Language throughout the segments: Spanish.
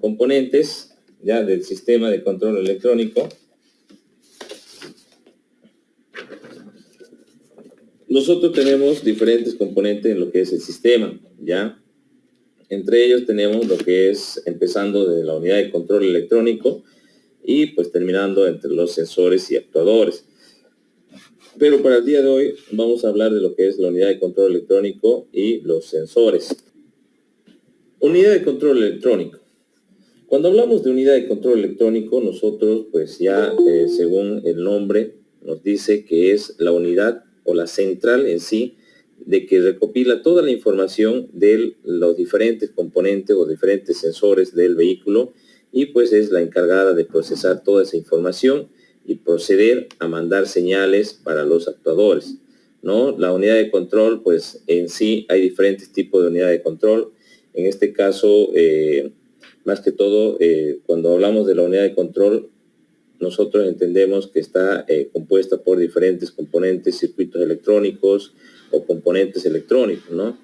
componentes ya del sistema de control electrónico. Nosotros tenemos diferentes componentes en lo que es el sistema, ¿ya? Entre ellos tenemos lo que es, empezando de la unidad de control electrónico y pues terminando entre los sensores y actuadores. Pero para el día de hoy vamos a hablar de lo que es la unidad de control electrónico y los sensores. Unidad de control electrónico. Cuando hablamos de unidad de control electrónico, nosotros pues ya según el nombre nos dice que es la unidad o la central en sí de que recopila toda la información de los diferentes componentes o diferentes sensores del vehículo y pues es la encargada de procesar toda esa información y proceder a mandar señales para los actuadores, ¿no? La unidad de control, pues en sí hay diferentes tipos de unidad de control. En este caso, más que todo, cuando hablamos de la unidad de control, nosotros entendemos que está compuesta por diferentes componentes, circuitos electrónicos o componentes electrónicos, ¿no?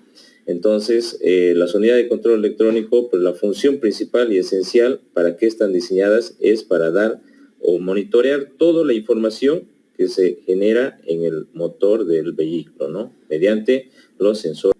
Entonces, las unidades de control electrónico, pues la función principal y esencial para que están diseñadas es para dar o monitorear toda la información que se genera en el motor del vehículo, ¿no? Mediante los sensores.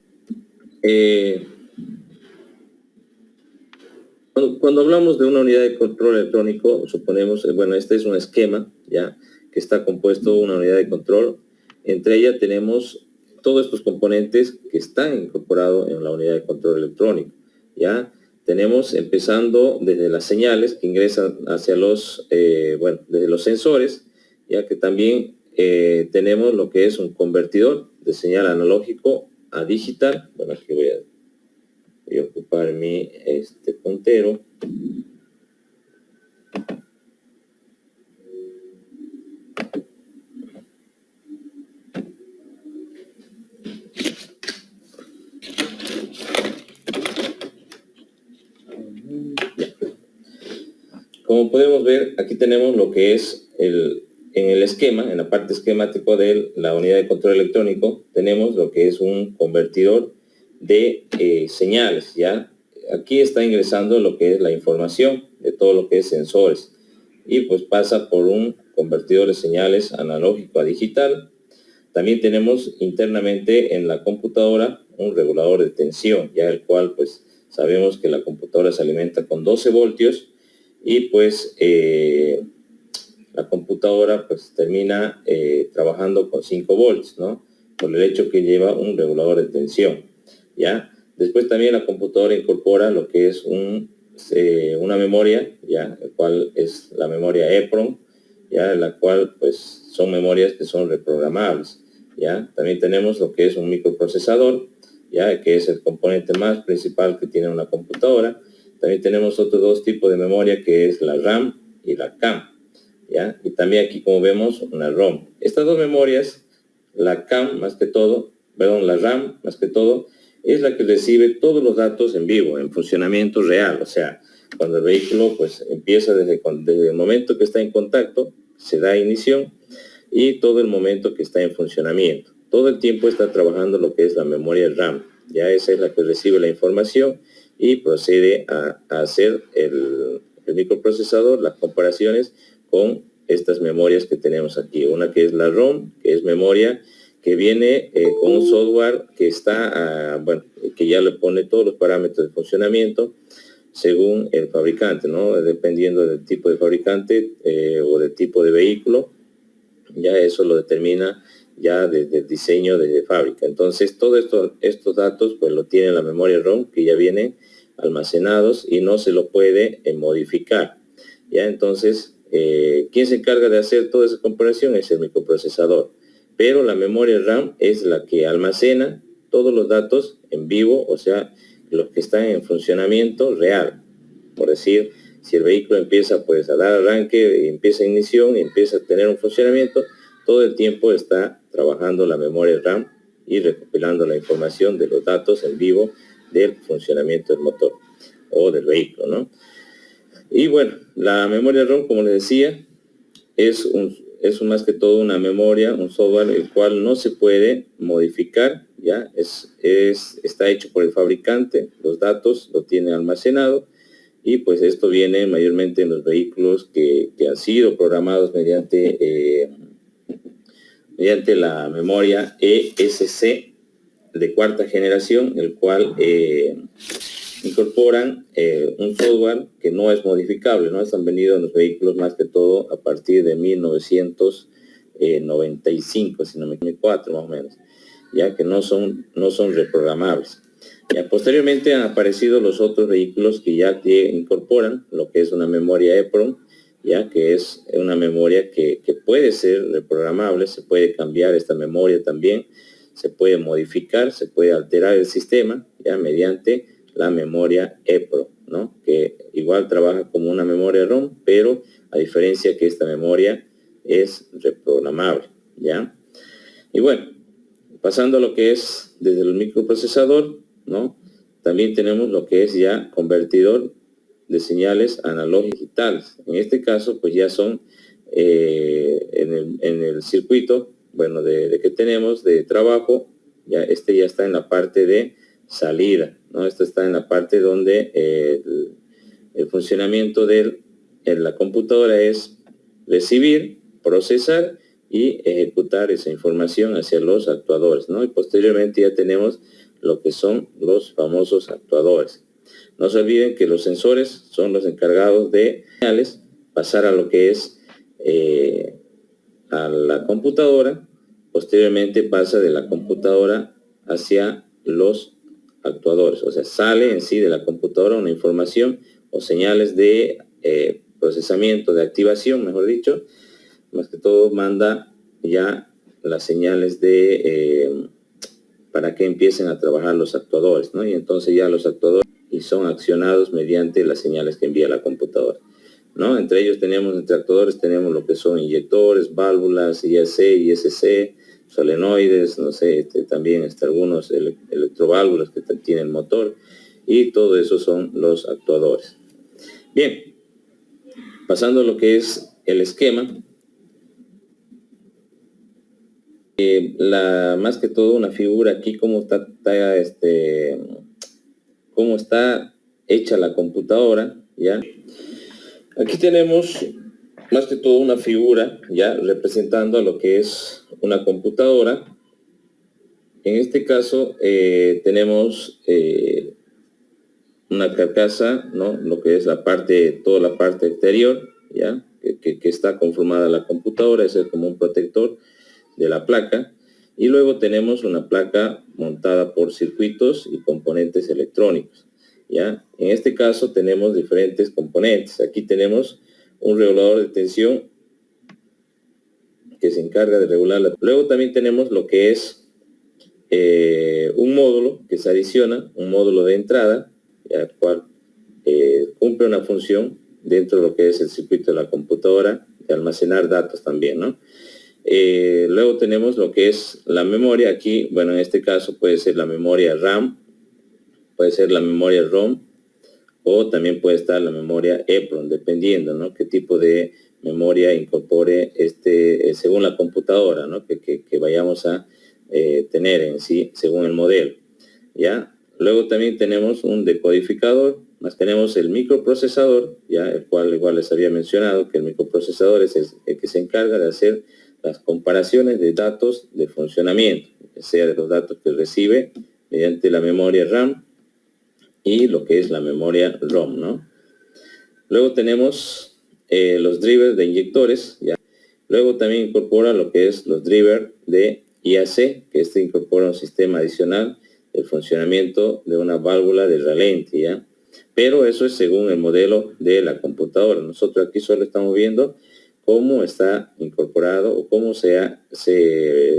Cuando hablamos de una unidad de control electrónico, suponemos, bueno, este es un esquema, ¿ya? Que está compuesto una unidad de control. Entre ellas tenemos todos estos componentes que están incorporados en la unidad de control electrónico, ¿ya? Tenemos empezando desde las señales que ingresan hacia los, desde los sensores, ya que también tenemos lo que es un convertidor de señal analógico a digital. Bueno, aquí voy a ocupar mi puntero. Como podemos ver, aquí tenemos lo que es en el esquema, en la parte esquemático de la unidad de control electrónico, tenemos lo que es un convertidor de señales, ¿ya? Aquí está ingresando lo que es la información de todo lo que es sensores y pues pasa por un convertidor de señales analógico a digital. También tenemos internamente en la computadora un regulador de tensión, ya el cual pues sabemos que la computadora se alimenta con 12 voltios y pues la computadora pues termina trabajando con 5 volts, ¿no? Por el hecho que lleva un regulador de tensión, ¿ya? Después también la computadora incorpora lo que es una memoria, ¿ya? El cual es la memoria EEPROM, ¿ya? La cual pues son memorias que son reprogramables, ¿ya? También tenemos lo que es un microprocesador, ¿ya? Que es el componente más principal que tiene una computadora. También tenemos otros dos tipos de memoria que es la RAM y la CAM, ¿ya? Y también aquí como vemos una ROM. Estas dos memorias, la CAM más que todo, la RAM más que todo, es la que recibe todos los datos en vivo, en funcionamiento real. O sea, cuando el vehículo pues empieza desde el momento que está en contacto, se da ignición y todo el momento que está en funcionamiento. Todo el tiempo está trabajando lo que es la memoria RAM. Ya esa es la que recibe la información y procede a hacer el microprocesador, las comparaciones con estas memorias que tenemos aquí. Una que es la ROM, que es memoria que viene con un software que está, que ya le pone todos los parámetros de funcionamiento según el fabricante, ¿no? Dependiendo del tipo de fabricante o del tipo de vehículo, ya eso lo determina ya desde el diseño de fábrica. Entonces, todos estos datos pues lo tiene la memoria ROM, que ya vienen almacenados y no se lo puede modificar. Ya, entonces, ¿quién se encarga de hacer toda esa comparación? Es el microprocesador. Pero la memoria RAM es la que almacena todos los datos en vivo, o sea, los que están en funcionamiento real. Por decir, si el vehículo empieza pues a dar arranque, empieza ignición y empieza a tener un funcionamiento, todo el tiempo está trabajando la memoria RAM y recopilando la información de los datos en vivo del funcionamiento del motor o del vehículo, ¿no? Y bueno, la memoria ROM, como les decía, es más que todo una memoria, un software el cual no se puede modificar, ya está hecho por el fabricante, los datos lo tiene almacenado y pues esto viene mayormente en los vehículos que han sido programados mediante la memoria ESC de cuarta generación, el cual incorporan un software que no es modificable, ¿no? Están vendidos en los vehículos más que todo a partir de 1995, si no me equivoco, más o menos, ya que no son reprogramables. Ya, posteriormente han aparecido los otros vehículos que ya incorporan lo que es una memoria EEPROM, ya que es una memoria que puede ser reprogramable, se puede cambiar esta memoria también, se puede modificar, se puede alterar el sistema ya mediante la memoria EEPROM, ¿no? Que igual trabaja como una memoria ROM, pero a diferencia que esta memoria es reprogramable, ¿ya? Y bueno, pasando a lo que es desde el microprocesador, ¿no? También tenemos lo que es ya convertidor de señales analógicas digitales. En este caso, pues ya son en el circuito, bueno, de que tenemos de trabajo, ya ya está en la parte de salida, ¿no? Esto está en la parte donde el funcionamiento de la computadora es recibir, procesar y ejecutar esa información hacia los actuadores, ¿no? Y posteriormente ya tenemos lo que son los famosos actuadores. No se olviden que los sensores son los encargados de señales, pasar a lo que es a la computadora, posteriormente pasa de la computadora hacia los actuadores, o sea, sale en sí de la computadora una información o señales de procesamiento, de activación, mejor dicho, más que todo manda ya las señales de para que empiecen a trabajar los actuadores, ¿no? Y entonces ya los actuadores y son accionados mediante las señales que envía la computadora, ¿no? Entre ellos entre actuadores tenemos lo que son inyectores, válvulas, IAC, ISC, solenoides, no sé, también algunos electroválvulas que tienen motor, y todo eso son los actuadores. Bien, pasando a lo que es el esquema, más que todo una figura aquí, cómo está hecha la computadora, ¿ya? Aquí tenemos más que todo una figura ya representando a lo que es una computadora. En este caso tenemos una carcasa, ¿no? Lo que es toda la parte exterior, ya que está conformada la computadora, es como un protector de la placa, y luego tenemos una placa montada por circuitos y componentes electrónicos, ¿ya? En este caso tenemos diferentes componentes. Aquí tenemos un regulador de tensión que se encarga de regular Luego también tenemos lo que es un módulo que se adiciona, un módulo de entrada, el cual cumple una función dentro de lo que es el circuito de la computadora, de almacenar datos también, ¿no? Luego tenemos lo que es la memoria. Aquí, bueno, en este caso puede ser la memoria RAM, puede ser la memoria ROM, o también puede estar la memoria EEPROM, dependiendo, ¿no? Qué tipo de memoria incorpore según la computadora, ¿no? Que vayamos a tener en sí, según el modelo, ¿ya? Luego también tenemos un decodificador, más tenemos el microprocesador, ¿ya? El cual igual les había mencionado que el microprocesador es el que se encarga de hacer las comparaciones de datos de funcionamiento, sea de los datos que recibe mediante la memoria RAM y lo que es la memoria ROM, ¿no? Luego tenemos los drivers de inyectores, ¿ya? Luego también incorpora lo que es los drivers de IAC, que incorpora un sistema adicional del funcionamiento de una válvula de ralentí, ¿ya? Pero eso es según el modelo de la computadora. Nosotros aquí solo estamos viendo cómo está incorporado o cómo se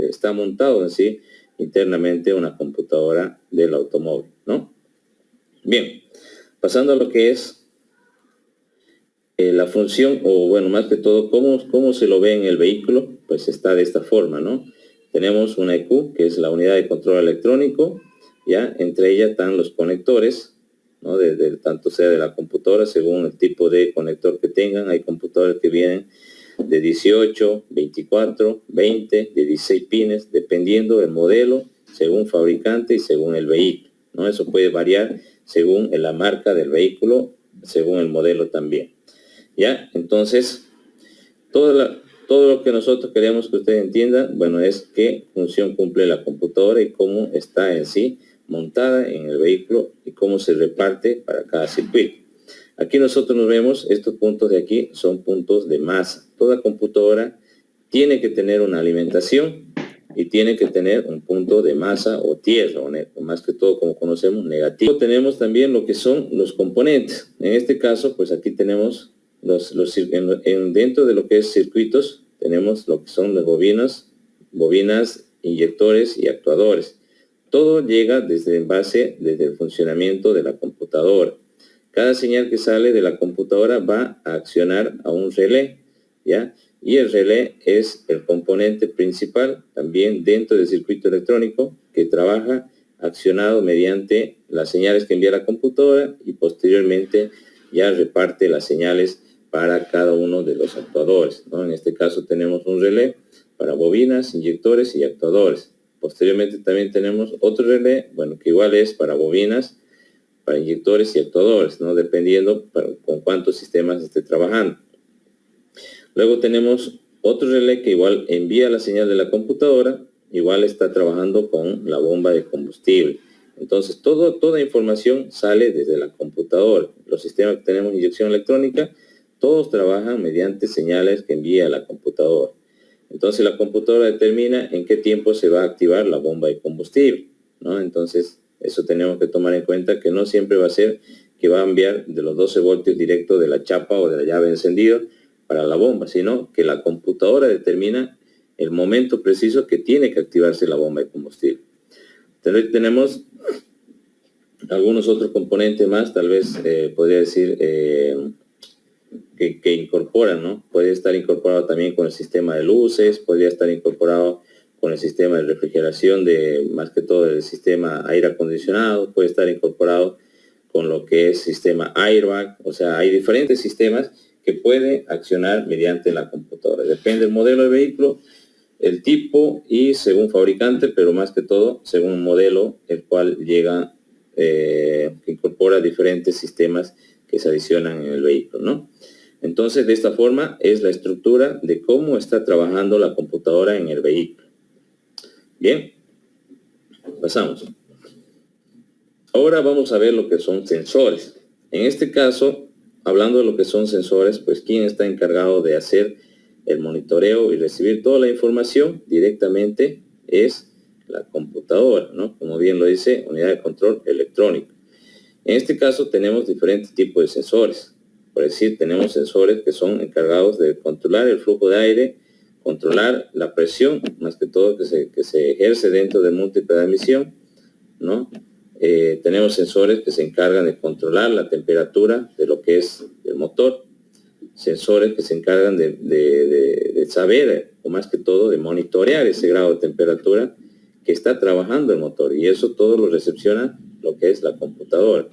está montado en sí internamente una computadora del automóvil, ¿no? Bien, pasando a lo que es la función, o bueno, más que todo, cómo se lo ve en el vehículo, pues está de esta forma, ¿no? Tenemos una EQ, que es la unidad de control electrónico, ¿ya? Entre ellas están los conectores, ¿no? Tanto sea de la computadora, según el tipo de conector que tengan. Hay computadores que vienen de 18, 24, 20, de 16 pines, dependiendo del modelo, según fabricante y según el vehículo, ¿no? Eso puede variar según la marca del vehículo, según el modelo también. ¿Ya? Entonces, todo lo que nosotros queremos que usted entienda, bueno, es qué función cumple la computadora y cómo está en sí montada en el vehículo y cómo se reparte para cada circuito. Aquí nosotros nos vemos, estos puntos de aquí son puntos de masa. Toda computadora tiene que tener una alimentación y tiene que tener un punto de masa o tierra, o más que todo como conocemos, negativo. Tenemos también lo que son los componentes. En este caso, pues aquí tenemos dentro de lo que es circuitos, tenemos lo que son las bobinas, inyectores y actuadores. Todo llega desde el funcionamiento de la computadora. Cada señal que sale de la computadora va a accionar a un relé, ¿ya? Y el relé es el componente principal también dentro del circuito electrónico que trabaja accionado mediante las señales que envía la computadora y posteriormente ya reparte las señales para cada uno de los actuadores, ¿no? En este caso tenemos un relé para bobinas, inyectores y actuadores. Posteriormente también tenemos otro relé, bueno, que igual es para bobinas, para inyectores y actuadores, ¿no? Dependiendo con cuántos sistemas esté trabajando. Luego tenemos otro relé que igual envía la señal de la computadora, igual está trabajando con la bomba de combustible. Entonces, toda información sale desde la computadora. Los sistemas que tenemos de inyección electrónica, todos trabajan mediante señales que envía la computadora. Entonces, la computadora determina en qué tiempo se va a activar la bomba de combustible, ¿no? Entonces, eso tenemos que tomar en cuenta que no siempre va a ser que va a enviar de los 12 voltios directo de la chapa o de la llave encendida para la bomba, sino que la computadora determina el momento preciso que tiene que activarse la bomba de combustible. Tenemos algunos otros componentes más, tal vez podría decir que incorporan, ¿no? Puede estar incorporado también con el sistema de luces, podría estar incorporado con el sistema de refrigeración, más que todo el sistema aire acondicionado, puede estar incorporado con lo que es sistema airbag, o sea, hay diferentes sistemas que puede accionar mediante la computadora. Depende del modelo de vehículo, el tipo y según fabricante, pero más que todo según un modelo, el cual llega, que incorpora diferentes sistemas que se adicionan en el vehículo, ¿no? Entonces, de esta forma es la estructura de cómo está trabajando la computadora en el vehículo. Bien, pasamos. Ahora vamos a ver lo que son sensores. En este caso, hablando de lo que son sensores, pues ¿quién está encargado de hacer el monitoreo y recibir toda la información directamente? Es la computadora, ¿no? Como bien lo dice, unidad de control electrónico. En este caso tenemos diferentes tipos de sensores. Por decir, tenemos sensores que son encargados de controlar el flujo de aire, controlar la presión, más que todo que se ejerce dentro del múltiple de admisión, ¿no? Tenemos sensores que se encargan de controlar la temperatura de lo que es el motor, sensores que se encargan de saber, o más que todo, de monitorear ese grado de temperatura que está trabajando el motor, y eso todo lo recepciona lo que es la computadora.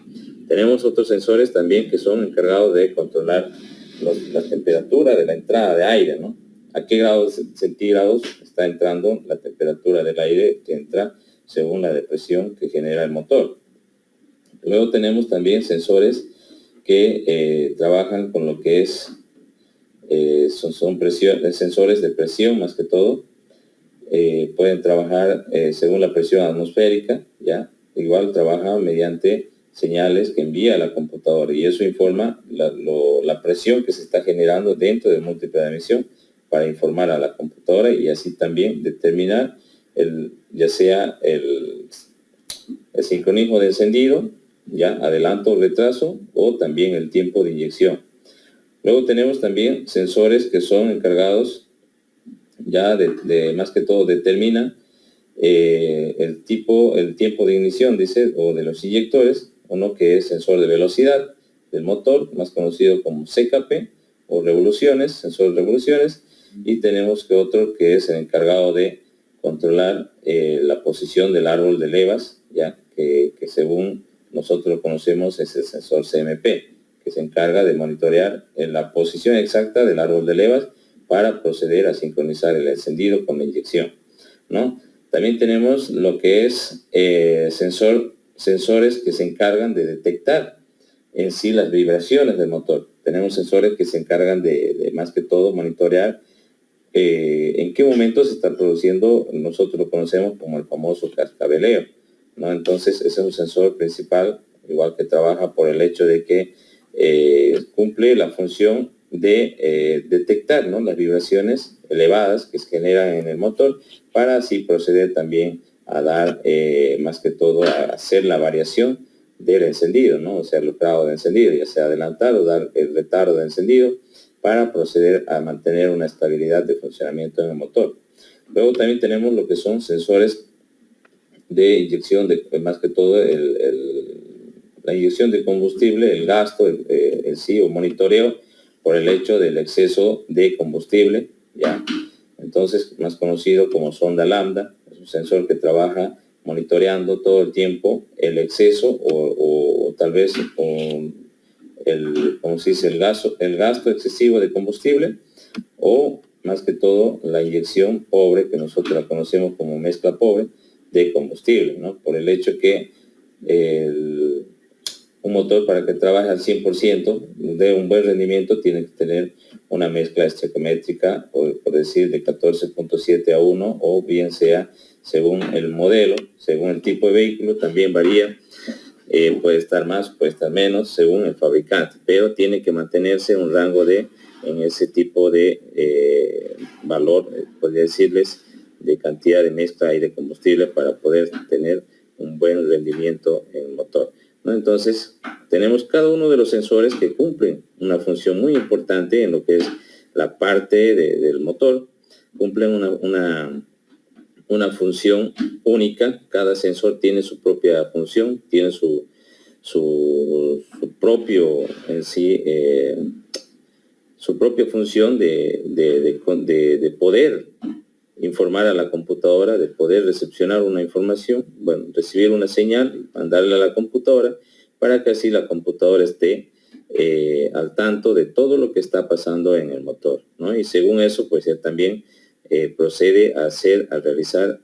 Tenemos otros sensores también que son encargados de controlar la temperatura de la entrada de aire, ¿no? A qué grados centígrados está entrando la temperatura del aire que entra según la depresión que genera el motor. Luego tenemos también sensores que trabajan con lo que es, son sensores de presión más que todo. Pueden trabajar según la presión atmosférica, ¿ya? Igual trabaja mediante señales que envía la computadora y eso informa la presión que se está generando dentro del múltiple de admisión para informar a la computadora y así también determinar ya sea el sincronismo de encendido, ya adelanto o retraso, o también el tiempo de inyección. Luego tenemos también sensores que son encargados ya de más que todo determinan el tiempo de ignición, dice, o de los inyectores, uno que es sensor de velocidad del motor, más conocido como CKP, o revoluciones, sensor de revoluciones, y tenemos que otro que es el encargado de controlar la posición del árbol de levas, ya que según nosotros lo conocemos es el sensor CMP, que se encarga de monitorear la posición exacta del árbol de levas para proceder a sincronizar el encendido con la inyección, ¿no? También tenemos lo que es sensores que se encargan de detectar en sí las vibraciones del motor. Tenemos sensores que se encargan de más que todo monitorear en qué momento se está produciendo, nosotros lo conocemos como el famoso cascabeleo, ¿no? Entonces ese es un sensor principal, igual que trabaja por el hecho de que cumple la función de detectar, ¿no?, las vibraciones elevadas que se generan en el motor, para así proceder también a dar, más que todo, a hacer la variación del encendido, ¿no? O sea, el grado de encendido, ya sea adelantar o dar el retardo de encendido, para proceder a mantener una estabilidad de funcionamiento en el motor. Luego también tenemos lo que son sensores de inyección, más que todo la inyección de combustible, el gasto en sí, o monitoreo por el hecho del exceso de combustible, ¿ya? Entonces, más conocido como sonda lambda, es un sensor que trabaja monitoreando todo el tiempo el exceso o tal vez como se dice, el gasto excesivo de combustible, o más que todo la inyección pobre, que nosotros la conocemos como mezcla pobre de combustible, ¿no? Por el hecho que un motor, para que trabaje al 100% de un buen rendimiento, tiene que tener una mezcla estequiométrica, por decir, de 14.7 a 1, o bien sea según el modelo, según el tipo de vehículo, también varía. Puede estar más, puede estar menos, según el fabricante, pero tiene que mantenerse un rango en ese tipo de valor, podría decirles, de cantidad de mezcla y de combustible, para poder tener un buen rendimiento en el motor, ¿no? Entonces, tenemos cada uno de los sensores que cumplen una función muy importante en lo que es la parte del motor. Cumplen una función única. Cada sensor tiene su propia función, tiene su propio en sí, su propia función de poder informar a la computadora, de poder recepcionar una información, bueno, recibir una señal, mandarla a la computadora, para que así la computadora esté al tanto de todo lo que está pasando en el motor, ¿no? Y según eso, pues ya también procede a realizar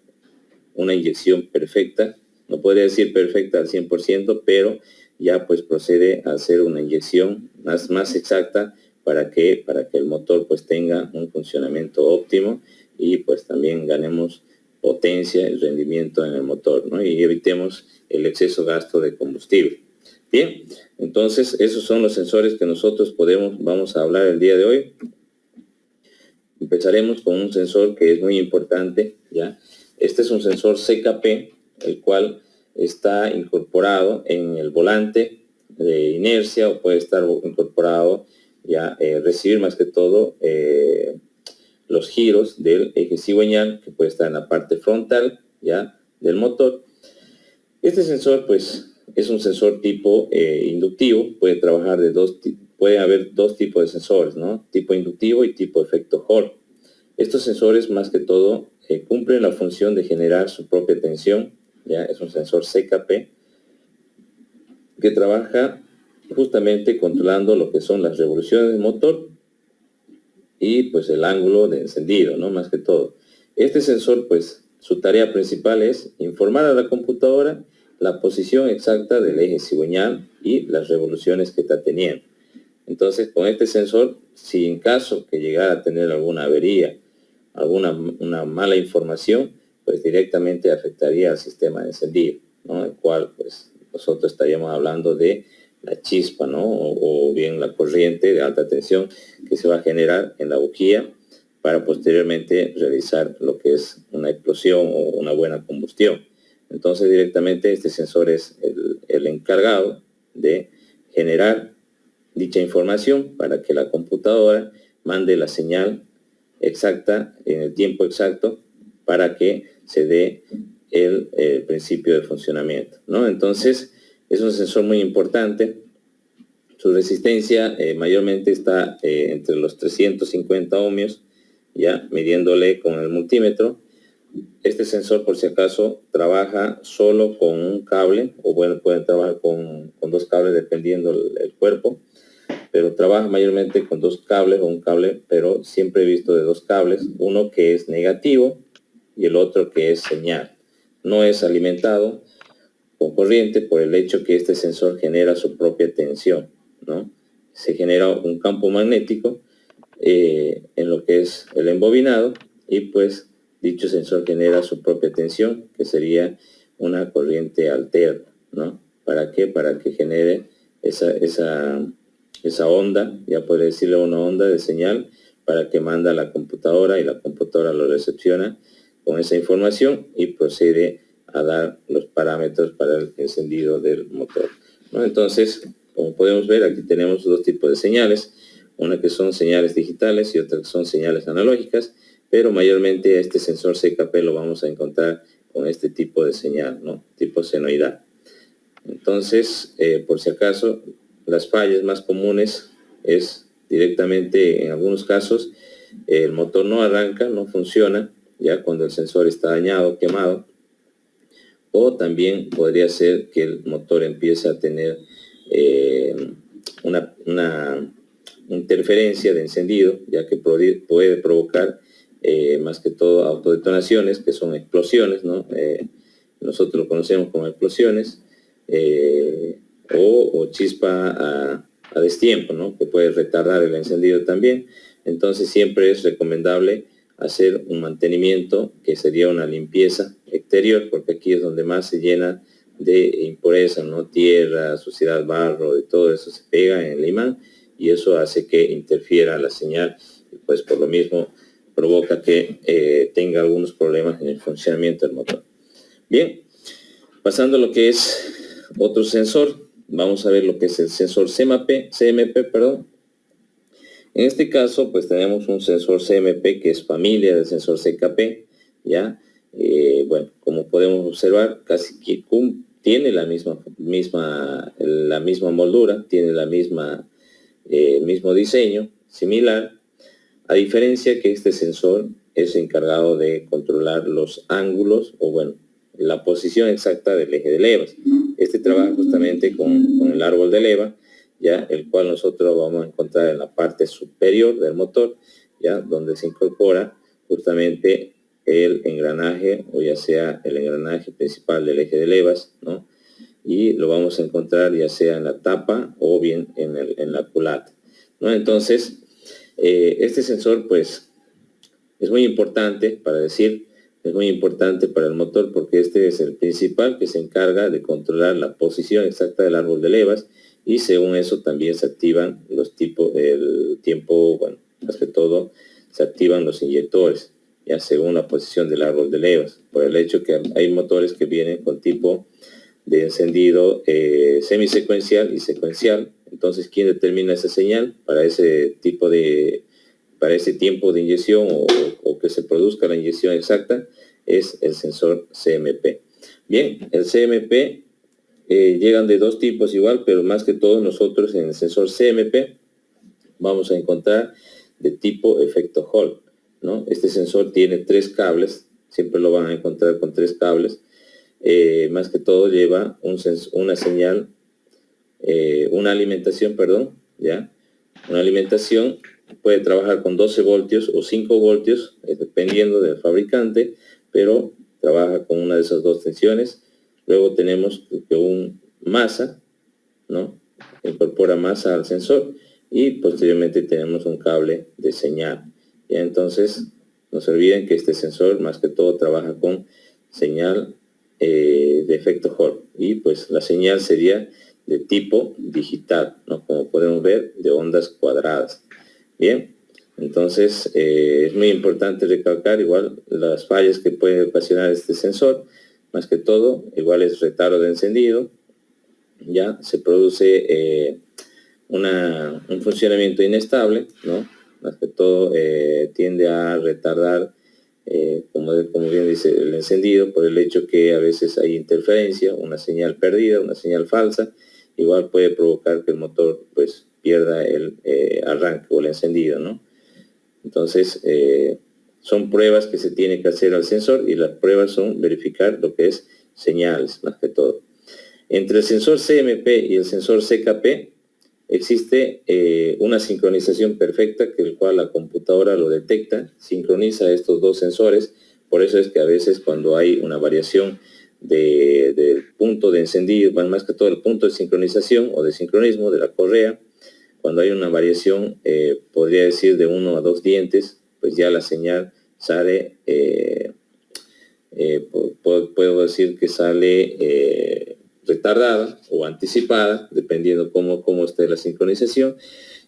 una inyección perfecta. No podría decir perfecta al 100%, pero ya pues procede a hacer una inyección más exacta, para que el motor pues tenga un funcionamiento óptimo, y pues también ganemos potencia y rendimiento en el motor, ¿no? Y evitemos el exceso gasto de combustible. Bien, entonces esos son los sensores que nosotros vamos a hablar el día de hoy. Empezaremos con un sensor que es muy importante, ¿ya? Este es un sensor CKP, el cual está incorporado en el volante de inercia, o puede estar incorporado, ya, recibir más que todo los giros del eje cigüeñal, que puede estar en la parte frontal, ya, del motor. Este sensor, pues, es un sensor tipo inductivo. Puede trabajar puede haber dos tipos de sensores, ¿no? Tipo inductivo y tipo efecto Hall. Estos sensores, más que todo, cumplen la función de generar su propia tensión, ¿ya? Es un sensor CKP que trabaja justamente controlando lo que son las revoluciones del motor y pues el ángulo de encendido, ¿no? Más que todo. Este sensor, pues, su tarea principal es informar a la computadora la posición exacta del eje cigüeñal y las revoluciones que está teniendo. Entonces, con este sensor, si en caso que llegara a tener alguna avería, una mala información, pues directamente afectaría al sistema de encendido, ¿no? El cual, pues, nosotros estaríamos hablando de la chispa, ¿no? O bien la corriente de alta tensión que se va a generar en la bujía, para posteriormente realizar lo que es una explosión o una buena combustión. Entonces, directamente este sensor es el encargado de generar dicha información, para que la computadora mande la señal exacta en el tiempo exacto, para que se dé el principio de funcionamiento, ¿no? Entonces, es un sensor muy importante. Su resistencia mayormente está entre los 350 ohmios, ya, midiéndole con el multímetro. Este sensor, por si acaso, trabaja solo con un cable, o bueno, pueden trabajar con dos cables dependiendo el cuerpo, pero trabaja mayormente con dos cables o un cable, pero siempre he visto de dos cables, uno que es negativo y el otro que es señal. No es alimentado, con corriente por el hecho que este sensor genera su propia tensión, ¿no? Se genera un campo magnético en lo que es el embobinado y pues dicho sensor genera su propia tensión, que sería una corriente alterna, ¿no? ¿Para qué? Para que genere esa onda, ya puede decirle una onda de señal, para que manda a la computadora y la computadora lo recepciona con esa información y procede a dar los parámetros para el encendido del motor, ¿no? Entonces, como podemos ver, aquí tenemos dos tipos de señales, una que son señales digitales y otra que son señales analógicas, pero mayormente este sensor CKP lo vamos a encontrar con este tipo de señal, ¿no? Tipo senoidal. Entonces, por si acaso, las fallas más comunes es directamente, en algunos casos, el motor no arranca, no funciona, ya cuando el sensor está dañado, quemado, o también podría ser que el motor empiece a tener una interferencia de encendido, ya que puede provocar más que todo autodetonaciones, que son explosiones, ¿no? Nosotros lo conocemos como explosiones, o chispa a destiempo, ¿no? Que puede retardar el encendido también. Entonces siempre es recomendable hacer un mantenimiento, que sería una limpieza exterior, porque aquí es donde más se llena de impurezas, ¿no? Tierra, suciedad, barro, de todo eso se pega en el imán y eso hace que interfiera la señal y pues por lo mismo provoca que tenga algunos problemas en el funcionamiento del motor. Bien, pasando a lo que es otro sensor, vamos a ver lo que es el sensor CMP, perdón. En este caso, pues tenemos un sensor CMP que es familia del sensor CKP, ¿ya? Bueno, como podemos observar, casi que tiene la misma moldura, tiene la mismo diseño, similar, a diferencia que este sensor es encargado de controlar los ángulos, o bueno, la posición exacta del eje de levas. Este trabaja justamente con el árbol de leva, ya, el cual nosotros vamos a encontrar en la parte superior del motor, ya, donde se incorpora justamente el engranaje, o ya sea el engranaje principal del eje de levas, ¿no? Y lo vamos a encontrar ya sea en la tapa o bien en la culata, ¿no? Entonces, este sensor, pues, es muy importante es muy importante para el motor, porque este es el principal que se encarga de controlar la posición exacta del árbol de levas, y según eso también se activan bueno, más que todo se activan los inyectores, ya según la posición del árbol de levas, por el hecho que hay motores que vienen con tipo de encendido semisecuencial y secuencial. Entonces, ¿quién determina esa señal para ese tiempo de inyección o que se produzca la inyección exacta? Es el sensor CMP. Bien, el CMP llegan de dos tipos igual, pero más que todo nosotros en el sensor CMP vamos a encontrar de tipo efecto Hall, ¿no? Este sensor tiene 3 cables, siempre lo van a encontrar con 3 cables. Más que todo lleva una señal, una alimentación, perdón, ¿ya? Una alimentación puede trabajar con 12 voltios o 5 voltios, dependiendo del fabricante, pero trabaja con una de esas dos tensiones. Luego tenemos que un masa, ¿no? Incorpora masa al sensor y posteriormente tenemos un cable de señal. ¿Ya? Entonces, no se olviden que este sensor más que todo trabaja con señal de efecto Hall, y pues la señal sería de tipo digital, ¿no? Como podemos ver, de ondas cuadradas. Bien, entonces es muy importante recalcar igual las fallas que puede ocasionar este sensor. Más que todo, igual es retardo de encendido, ya se produce un funcionamiento inestable, ¿no? Más que todo tiende a retardar, como bien dice, el encendido, por el hecho que a veces hay interferencia, una señal perdida, una señal falsa, igual puede provocar que el motor pues pierda el arranque o el encendido, ¿no? Entonces, son pruebas que se tiene que hacer al sensor, y las pruebas son verificar lo que es señales, más que todo. Entre el sensor CMP y el sensor CKP existe una sincronización perfecta, que el cual la computadora lo detecta, sincroniza estos dos sensores. Por eso es que a veces cuando hay una variación del punto de encendido, bueno, más que todo el punto de sincronización o de sincronismo de la correa. Cuando hay una variación, podría decir de 1 a 2 dientes, pues ya la señal sale, puedo decir que sale retardada o anticipada, dependiendo cómo esté la sincronización,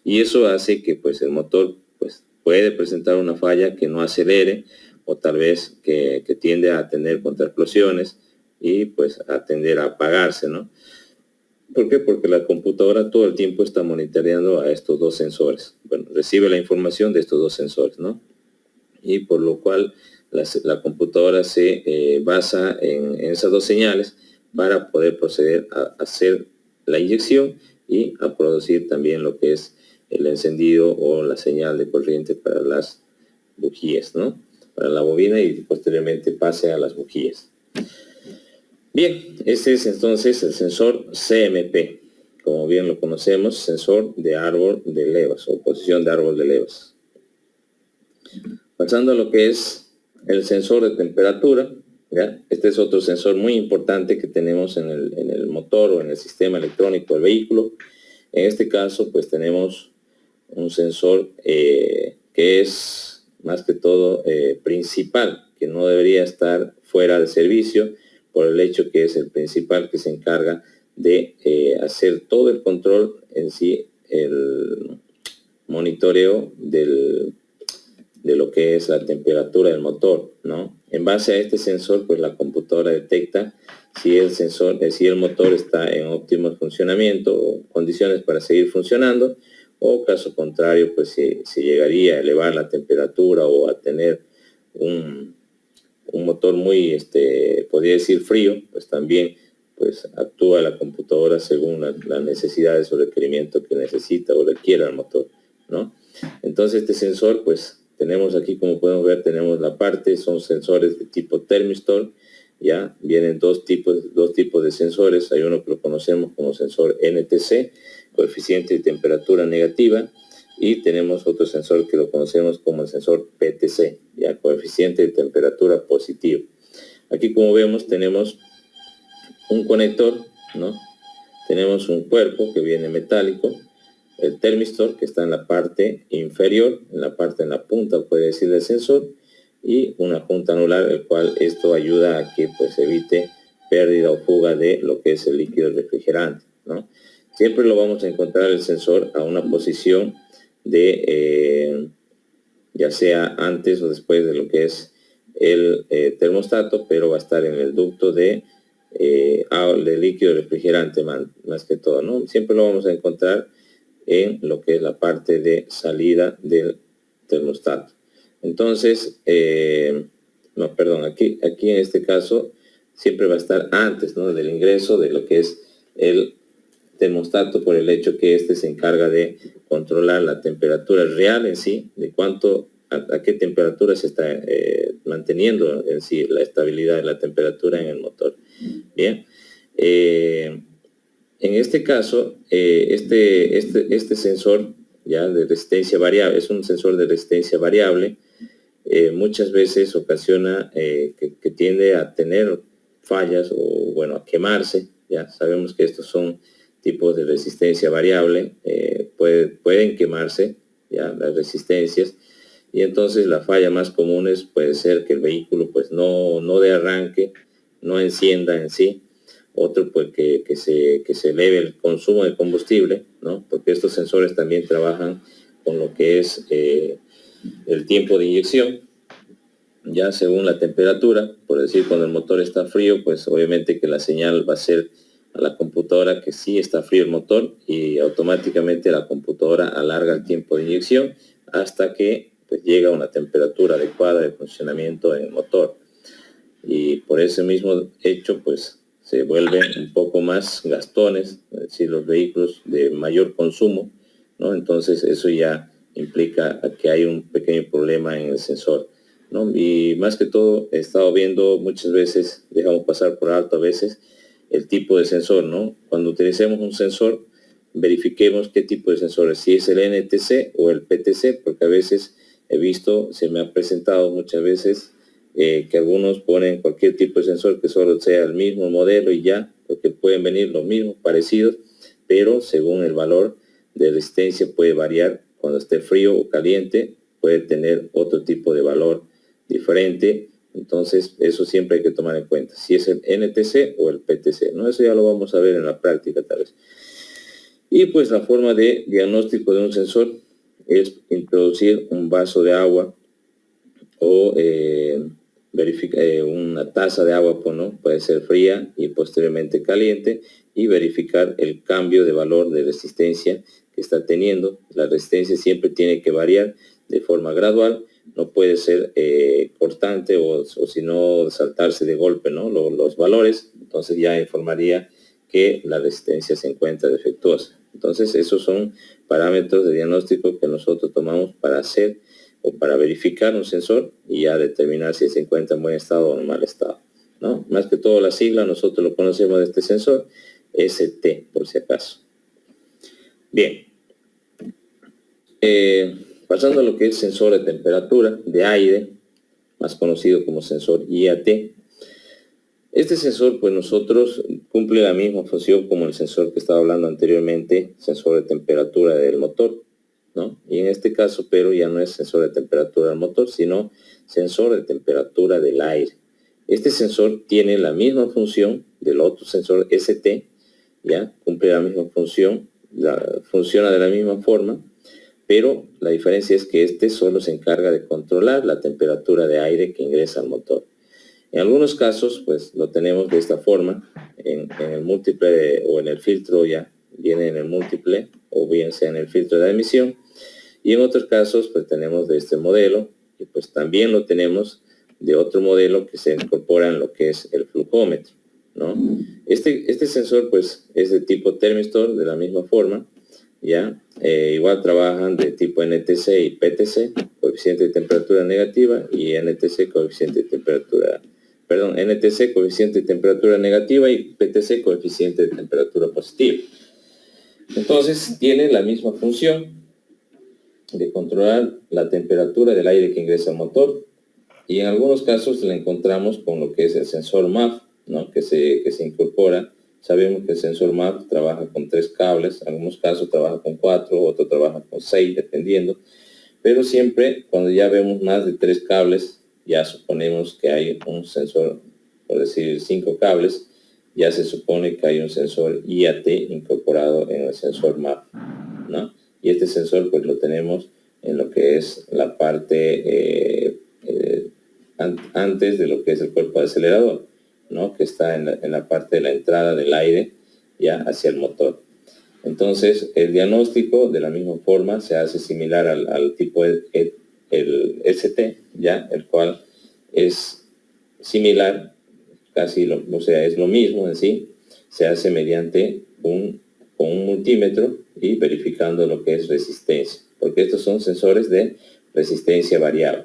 y eso hace que pues el motor pues puede presentar una falla que no acelere, o tal vez que tiende a tener contraexplosiones y pues a tender a apagarse, ¿no? ¿Por qué? Porque la computadora todo el tiempo está monitoreando a estos dos sensores. Bueno, recibe la información de estos dos sensores, ¿no? Y por lo cual la computadora se basa en esas dos señales para poder proceder a hacer la inyección y a producir también lo que es el encendido o la señal de corriente para las bujías, ¿no? Para la bobina, y posteriormente pase a las bujías. Bien, este es entonces el sensor CMP, como bien lo conocemos, sensor de árbol de levas o posición de árbol de levas. Pasando a lo que es el sensor de temperatura, ¿ya? Este es otro sensor muy importante que tenemos en el motor o en el sistema electrónico del vehículo. En este caso, pues tenemos un sensor que es más que todo principal, que no debería estar fuera de servicio, por el hecho que es el principal que se encarga de hacer todo el control en sí, el monitoreo de lo que es la temperatura del motor, ¿no? En base a este sensor, pues la computadora detecta si el motor está en óptimo funcionamiento o condiciones para seguir funcionando, o caso contrario, pues si llegaría a elevar la temperatura o a tener un motor muy, podría decir frío, pues también pues actúa la computadora según las necesidades o requerimiento que necesita o requiera el motor, ¿no? Entonces este sensor, pues tenemos aquí, como podemos ver, tenemos la parte, son sensores de tipo termistor, ya vienen dos tipos de sensores. Hay uno que lo conocemos como sensor NTC, coeficiente de temperatura negativa, y tenemos otro sensor que lo conocemos como el sensor PTC, ya coeficiente de temperatura positivo. Aquí, como vemos, tenemos un conector, ¿no? Tenemos un cuerpo que viene metálico, el termistor, que está en la parte inferior, en la punta, puede decir, del sensor, y una junta anular, el cual esto ayuda a que pues evite pérdida o fuga de lo que es el líquido refrigerante, ¿no? Siempre lo vamos a encontrar el sensor a una posición de ya sea antes o después de lo que es el termostato, pero va a estar en el ducto de líquido refrigerante más que todo, ¿no? Siempre lo vamos a encontrar en lo que es la parte de salida del termostato. Entonces, aquí en este caso siempre va a estar antes, ¿no?, del ingreso de lo que es el termostato, por el hecho que este se encarga de controlar la temperatura real en sí, de a qué temperatura se está manteniendo en sí la estabilidad de la temperatura en el motor. Bien, en este caso, este sensor ya de resistencia variable, es un sensor de resistencia variable. Muchas veces ocasiona que tiende a tener fallas o, bueno, a quemarse. Ya sabemos que estos son tipos de resistencia variable, pueden quemarse ya las resistencias, y entonces la falla más común puede ser que el vehículo pues no dé arranque, no encienda en sí. Otro, pues que se eleve el consumo de combustible, ¿no? Porque estos sensores también trabajan con lo que es el tiempo de inyección, ya según la temperatura. Por decir, cuando el motor está frío, pues obviamente que la señal va a ser a la computadora que sí está frío el motor, y automáticamente la computadora alarga el tiempo de inyección hasta que pues llega a una temperatura adecuada de funcionamiento en el motor. Y por ese mismo hecho, pues se vuelven un poco más gastones, es decir, los vehículos de mayor consumo, ¿no? Entonces eso ya implica que hay un pequeño problema en el sensor, ¿no? Y más que todo he estado viendo muchas veces, dejamos pasar por alto a veces, el tipo de sensor, ¿no? Cuando utilicemos un sensor, verifiquemos qué tipo de sensor es, si es el NTC o el PTC, porque a veces he visto, se me ha presentado muchas veces que algunos ponen cualquier tipo de sensor que solo sea el mismo modelo y ya, porque pueden venir los mismos, parecidos, pero según el valor de resistencia puede variar. Cuando esté frío o caliente puede tener otro tipo de valor diferente. Entonces eso siempre hay que tomar en cuenta, si es el NTC o el PTC, ¿no? Eso ya lo vamos a ver en la práctica tal vez. Y pues la forma de diagnóstico de un sensor es introducir un vaso de agua o una taza de agua, pues, ¿no? Puede ser fría y posteriormente caliente, y verificar el cambio de valor de resistencia que está teniendo. La resistencia siempre tiene que variar de forma gradual, no puede ser constante o si no saltarse de golpe, ¿no? Los valores, entonces ya informaría que la resistencia se encuentra defectuosa. Entonces esos son parámetros de diagnóstico que nosotros tomamos para hacer o para verificar un sensor y ya determinar si se encuentra en buen estado o en mal estado, ¿no? Más que todo la sigla nosotros lo conocemos de este sensor, ST, por si acaso. Bien. Pasando a lo que es sensor de temperatura de aire, más conocido como sensor IAT. Este sensor, pues nosotros cumple la misma función como el sensor que estaba hablando anteriormente, sensor de temperatura del motor, ¿no? Y en este caso, pero ya no es sensor de temperatura del motor, sino sensor de temperatura del aire. Este sensor tiene la misma función del otro sensor ST, ya cumple la misma función, funciona de la misma forma, pero la diferencia es que este solo se encarga de controlar la temperatura de aire que ingresa al motor. En algunos casos, pues lo tenemos de esta forma, en el múltiple o en el filtro, ya viene en el múltiple, o bien sea en el filtro de admisión, y en otros casos, pues tenemos de este modelo, y pues también lo tenemos de otro modelo que se incorpora en lo que es el flujómetro, ¿no? Este sensor, pues, es de tipo termistor, de la misma forma, ya, igual trabajan de tipo NTC y PTC, coeficiente de temperatura negativa, y NTC, coeficiente de temperatura, NTC, coeficiente de temperatura negativa, y PTC, coeficiente de temperatura positiva. Entonces, tiene la misma función de controlar la temperatura del aire que ingresa al motor, y en algunos casos la encontramos con lo que es el sensor MAP, ¿no? que se incorpora. Sabemos que el sensor MAP trabaja con 3 cables, en algunos casos trabaja con 4, otros trabaja con 6, dependiendo, pero siempre cuando ya vemos más de 3 cables, ya suponemos que hay un sensor, por decir 5 cables, ya se supone que hay un sensor IAT incorporado en el sensor MAP, ¿no? Y este sensor pues lo tenemos en lo que es la parte antes de lo que es el cuerpo de acelerador, ¿no? Que está en la parte de la entrada del aire ya hacia el motor. Entonces el diagnóstico de la misma forma se hace similar al tipo el ST, ya, el cual es similar, casi o sea, es lo mismo en sí, se hace mediante con un multímetro y verificando lo que es resistencia, porque estos son sensores de resistencia variable.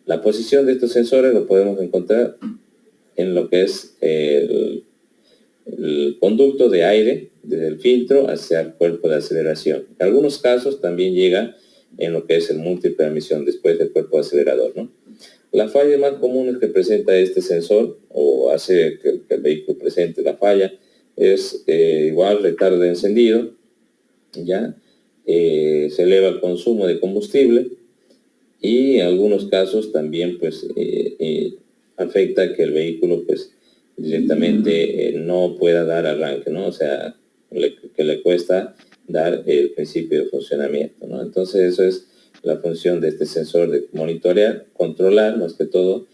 La posición de estos sensores lo podemos encontrar en lo que es el conducto de aire desde el filtro hacia el cuerpo de aceleración. En algunos casos también llega en lo que es el múltiple de admisión después del cuerpo de acelerador, ¿no? Las fallas más comunes que presenta este sensor o hace que el vehículo presente la falla es igual retardo de encendido, ya se eleva el consumo de combustible, y en algunos casos también pues afecta que el vehículo pues directamente no pueda dar arranque, ¿no? O sea, que le cuesta dar el principio de funcionamiento, ¿no? Entonces eso es la función de este sensor, de monitorear, controlar más que todo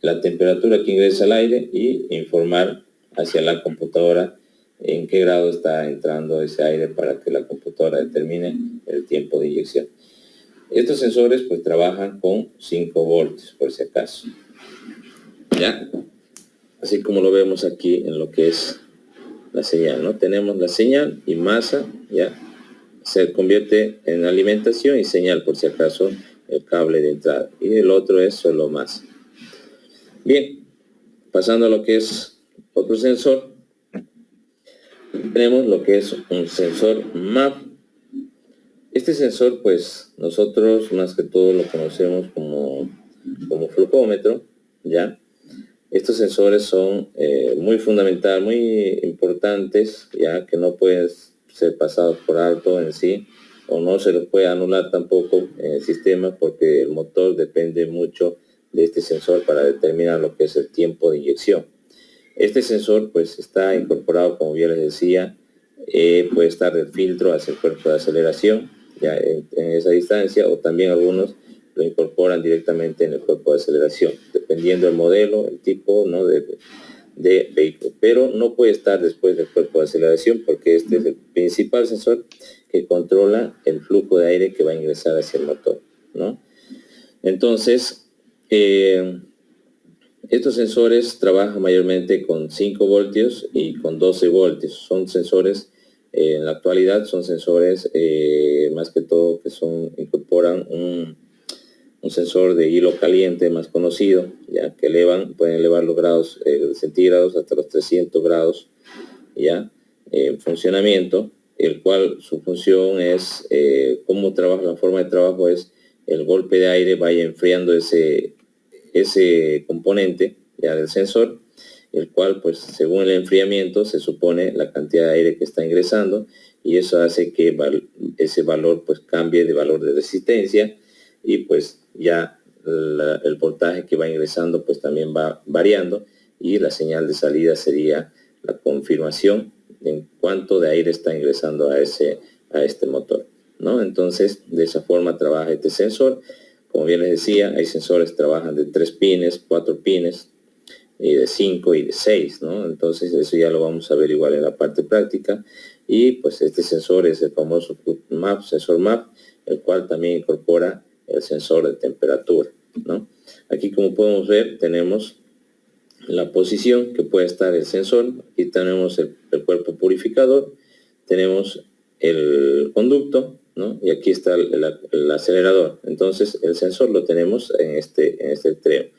la temperatura que ingresa al aire y informar hacia la computadora en qué grado está entrando ese aire para que la computadora determine el tiempo de inyección. Estos sensores pues trabajan con 5 voltios por si acaso, ¿ya? Así como lo vemos aquí en lo que es la señal, ¿no? Tenemos la señal y masa, ¿ya? Se convierte en alimentación y señal por si acaso el cable de entrada, y el otro es solo masa. Bien, pasando a lo que es otro sensor, tenemos lo que es un sensor MAP. Este sensor pues nosotros más que todo lo conocemos como flujómetro, ¿ya? Estos sensores son muy fundamentales, muy importantes, ya que no pueden ser pasados por alto en sí, o no se los puede anular tampoco en el sistema, porque el motor depende mucho de este sensor para determinar lo que es el tiempo de inyección. Este sensor pues está incorporado, como ya les decía, puede estar del filtro hacia el cuerpo de aceleración, ya en esa distancia, o también algunos lo incorporan directamente en el cuerpo de aceleración, dependiendo del modelo, el tipo, ¿no?, de vehículo. Pero no puede estar después del cuerpo de aceleración, porque este es el principal sensor que controla el flujo de aire que va a ingresar hacia el motor, ¿no? Entonces, estos sensores trabajan mayormente con 5 voltios y con 12 voltios. Son sensores, en la actualidad son sensores más que todo que incorporan un sensor de hilo caliente más conocido, ya que pueden elevar los grados centígrados hasta los 300 grados, ya, en funcionamiento, el cual su función es, cómo trabaja, la forma de trabajo es el golpe de aire vaya enfriando ese componente ya del sensor, el cual pues según el enfriamiento se supone la cantidad de aire que está ingresando, y eso hace que ese valor pues cambie de valor de resistencia, y pues ya el voltaje que va ingresando pues también va variando, y la señal de salida sería la confirmación en cuánto de aire está ingresando a este motor, ¿no? Entonces de esa forma trabaja este sensor. Como bien les decía, hay sensores que trabajan de 3 pines, 4 pines, y de 5 y de 6, ¿no? Entonces eso ya lo vamos a ver igual en la parte práctica. Y pues este sensor es el famoso sensor MAP, el cual también incorpora el sensor de temperatura, ¿no? Aquí, como podemos ver, tenemos la posición que puede estar el sensor. Aquí tenemos el cuerpo purificador, tenemos el conducto, ¿no? Y aquí está el acelerador. Entonces el sensor lo tenemos en este extremo.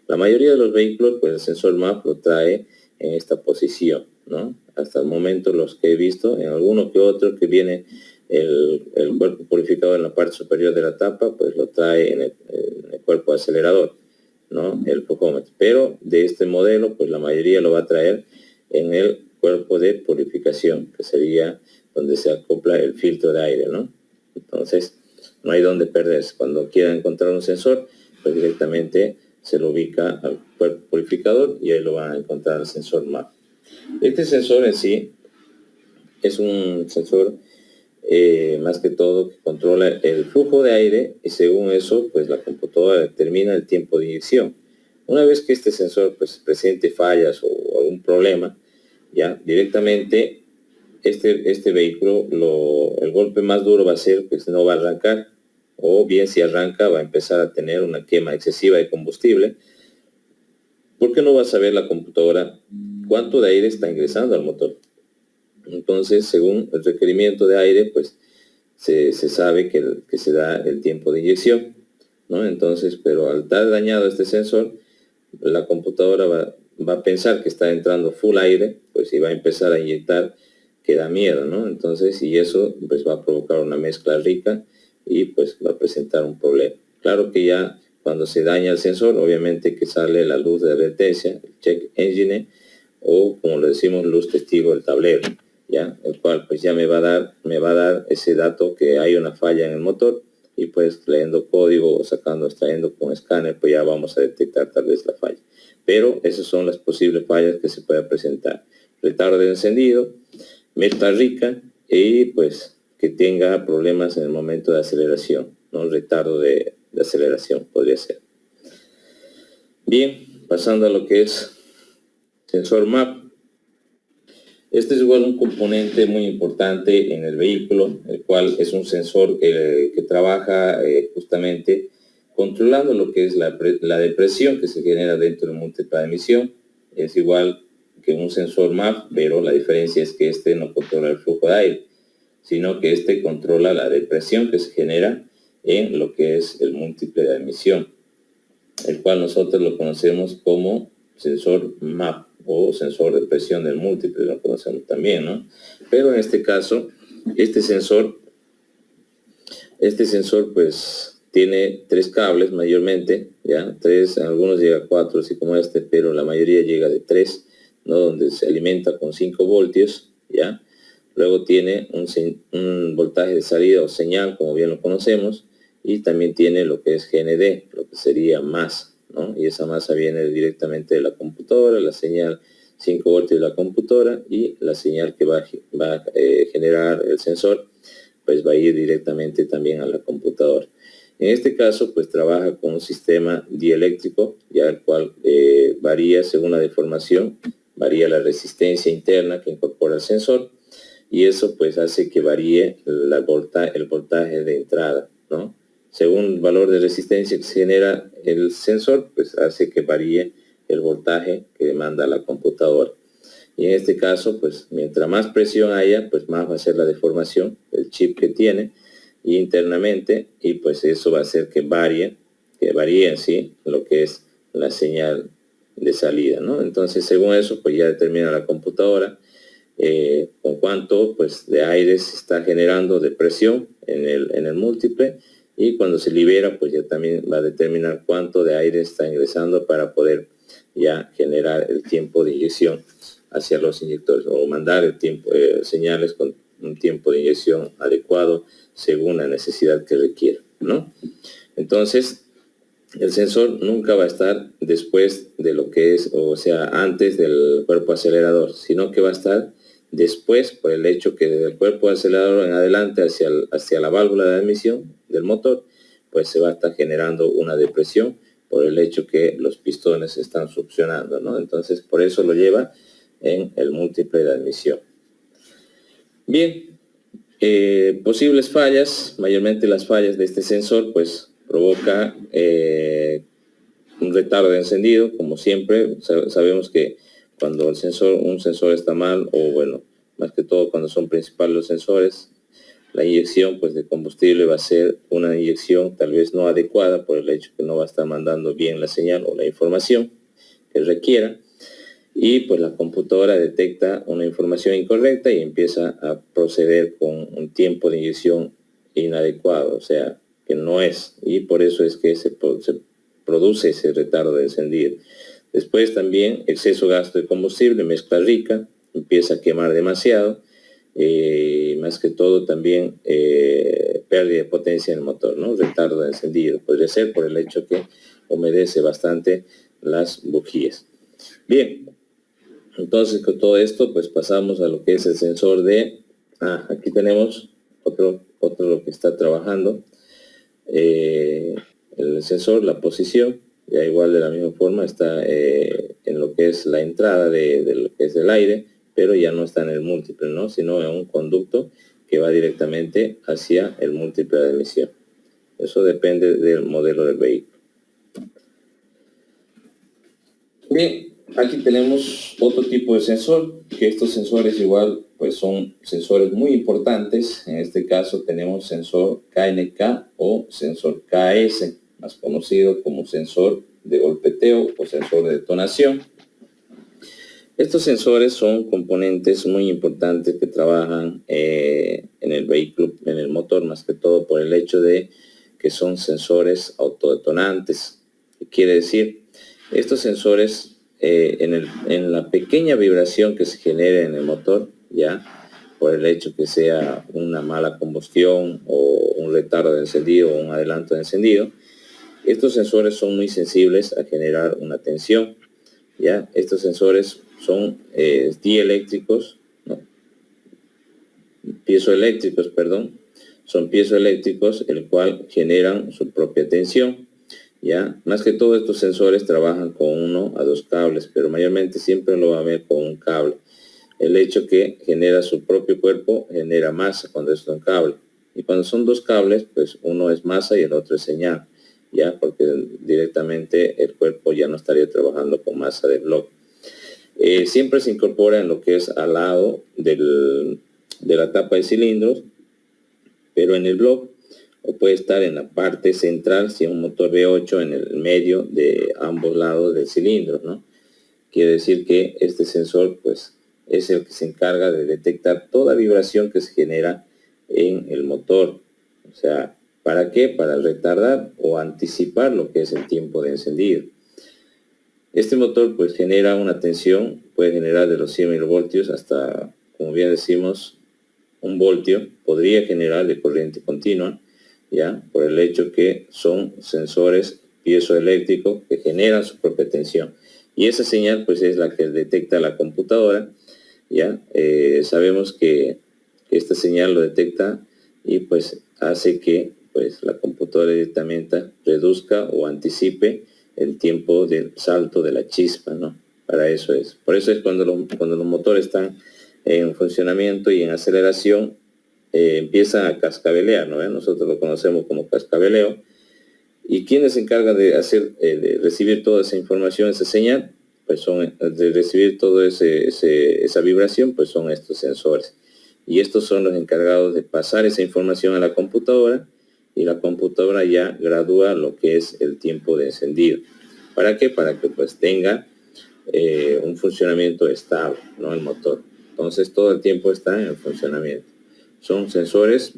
La mayoría de los vehículos, pues el sensor MAP lo trae en esta posición, ¿no? Hasta el momento los que he visto, en alguno que otro que viene el cuerpo purificador en la parte superior de la tapa, pues lo trae en el cuerpo acelerador, ¿no?, el flujómetro. Pero de este modelo, pues la mayoría lo va a traer en el cuerpo de purificación, que sería donde se acopla el filtro de aire, ¿no? Entonces, no hay donde perderse. Cuando quieran encontrar un sensor, pues directamente se lo ubica al cuerpo purificador y ahí lo van a encontrar el sensor MAP. Este sensor en sí es un sensor más que todo que controla el flujo de aire, y según eso pues la computadora determina el tiempo de inyección. Una vez que este sensor pues presente fallas o algún problema, ya directamente este vehículo, el golpe más duro va a ser pues no va a arrancar, o bien si arranca va a empezar a tener una quema excesiva de combustible, porque no va a saber la computadora cuánto de aire está ingresando al motor. Entonces, según el requerimiento de aire, pues se sabe que se da el tiempo de inyección, ¿no? Entonces, pero al estar dañado este sensor, la computadora va a pensar que está entrando full aire, pues y va a empezar a inyectar, que da miedo, ¿no? Entonces, y eso pues va a provocar una mezcla rica y pues va a presentar un problema. Claro que ya cuando se daña el sensor, obviamente que sale la luz de advertencia, el check engine, o como lo decimos, luz testigo del tablero, ya, el cual pues ya me va a dar ese dato que hay una falla en el motor, y pues leyendo código o extrayendo con escáner, pues ya vamos a detectar tal vez la falla. Pero esas son las posibles fallas que se pueden presentar: retardo de encendido, mezcla rica, y pues que tenga problemas en el momento de aceleración, ¿no? Retardo de aceleración podría ser. Bien, pasando a lo que es sensor MAP. Este es igual un componente muy importante en el vehículo, el cual es un sensor que trabaja justamente controlando lo que es la depresión que se genera dentro del múltiple de emisión. Es igual que un sensor MAP, pero la diferencia es que este no controla el flujo de aire, sino que este controla la depresión que se genera en lo que es el múltiple de emisión, el cual nosotros lo conocemos como sensor MAP o sensor de presión del múltiple, lo conocemos también, ¿no? Pero en este caso, este sensor pues tiene 3 cables mayormente, ya, 3, algunos llega a 4, así como este, pero la mayoría llega de 3, ¿no? Donde se alimenta con 5 voltios, ya. Luego tiene un voltaje de salida o señal, como bien lo conocemos, y también tiene lo que es GND, lo que sería masa, ¿no? Y esa masa viene directamente de la computadora, la señal 5 voltios de la computadora, y la señal que va a generar el sensor, pues va a ir directamente también a la computadora. En este caso, pues trabaja con un sistema dieléctrico, ya el cual varía según la deformación, varía la resistencia interna que incorpora el sensor, y eso pues hace que varíe el voltaje de entrada, ¿no? Según el valor de resistencia que se genera el sensor, pues hace que varíe el voltaje que demanda la computadora. Y en este caso, pues mientras más presión haya, pues más va a ser la deformación del chip que tiene internamente, y pues eso va a hacer que varíe en sí lo que es la señal de salida, ¿no? Entonces, según eso, pues ya determina la computadora con cuánto pues de aire se está generando de presión en el múltiple, y cuando se libera, pues ya también va a determinar cuánto de aire está ingresando para poder ya generar el tiempo de inyección hacia los inyectores, o mandar el tiempo, señales con un tiempo de inyección adecuado según la necesidad que requiera, ¿no? Entonces, el sensor nunca va a estar después de lo que es, o sea, antes del cuerpo acelerador, sino que va a estar después, por el hecho que desde el cuerpo acelerador en adelante hacia la válvula de admisión del motor, pues se va a estar generando una depresión por el hecho que los pistones están succionando, ¿no? Entonces, por eso lo lleva en el múltiple de admisión. Bien, posibles fallas, mayormente las fallas de este sensor, pues provoca un retardo de encendido, como siempre. Sabemos que cuando un sensor está mal, o bueno, más que todo cuando son principales los sensores, la inyección pues de combustible va a ser una inyección tal vez no adecuada, por el hecho que no va a estar mandando bien la señal o la información que requiera, y pues la computadora detecta una información incorrecta y empieza a proceder con un tiempo de inyección inadecuado, o sea, que no es, y por eso es que se produce ese retardo de encendido. Después también exceso gasto de combustible, mezcla rica, empieza a quemar demasiado, más que todo también pérdida de potencia en el motor, ¿no? Retardo de encendido, podría ser por el hecho que humedece bastante las bujías. Bien, entonces con todo esto pues pasamos a lo que es el sensor de, aquí tenemos otro lo que está trabajando, el sensor, la posición, ya igual de la misma forma está en lo que es la entrada de lo que es el aire, pero ya no está en el múltiple, ¿no? Sino en un conducto que va directamente hacia el múltiple de admisión. Eso depende del modelo del vehículo. Bien, aquí tenemos otro tipo de sensor, que estos sensores igual pues son sensores muy importantes. En este caso tenemos sensor KNK o sensor KS, más conocido como sensor de golpeteo o sensor de detonación. Estos sensores son componentes muy importantes que trabajan en el vehículo, en el motor, más que todo por el hecho de que son sensores autodetonantes. ¿Qué quiere decir? Estos sensores, en la pequeña vibración que se genere en el motor, ya por el hecho que sea una mala combustión o un retardo de encendido o un adelanto de encendido, estos sensores son muy sensibles a generar una tensión. ¿Ya? Estos sensores son dieléctricos, ¿no? Piezoeléctricos, perdón. Son piezoeléctricos, el cual generan su propia tensión. ¿Ya? Más que todo estos sensores trabajan con 1 a 2 cables, pero mayormente siempre lo va a ver con un cable. El hecho que genera su propio cuerpo genera masa cuando es un cable. Y cuando son 2 cables, pues uno es masa y el otro es señal. ¿Ya? Porque directamente el cuerpo ya no estaría trabajando con masa del bloque. Siempre se incorpora en lo que es al lado de la tapa de cilindros, pero en el bloque, o puede estar en la parte central, si es un motor V8, en el medio de ambos lados del cilindro, ¿no? Quiere decir que este sensor pues es el que se encarga de detectar toda vibración que se genera en el motor, o sea, ¿Para qué? Para retardar o anticipar lo que es el tiempo de encendido. Este motor pues genera una tensión, puede generar de los 100 milivoltios hasta, como bien decimos, 1 voltio, podría generar de corriente continua, ya, por el hecho que son sensores piezoeléctricos que generan su propia tensión. Y esa señal pues es la que detecta la computadora, ya. Sabemos que esta señal lo detecta y pues hace que pues la computadora directamente reduzca o anticipe el tiempo del salto de la chispa, ¿no? Para eso es. Por eso es cuando los motores están en funcionamiento y en aceleración, empiezan a cascabelear, ¿no? Nosotros lo conocemos como cascabeleo. ¿Y quiénes se encargan de de recibir toda esa información, esa señal? Pues son, de recibir toda esa vibración, pues son estos sensores. Y estos son los encargados de pasar esa información a la computadora, y la computadora ya gradúa lo que es el tiempo de encendido. ¿Para qué? Para que pues tenga un funcionamiento estable, ¿no? El motor. Entonces todo el tiempo está en funcionamiento. Son sensores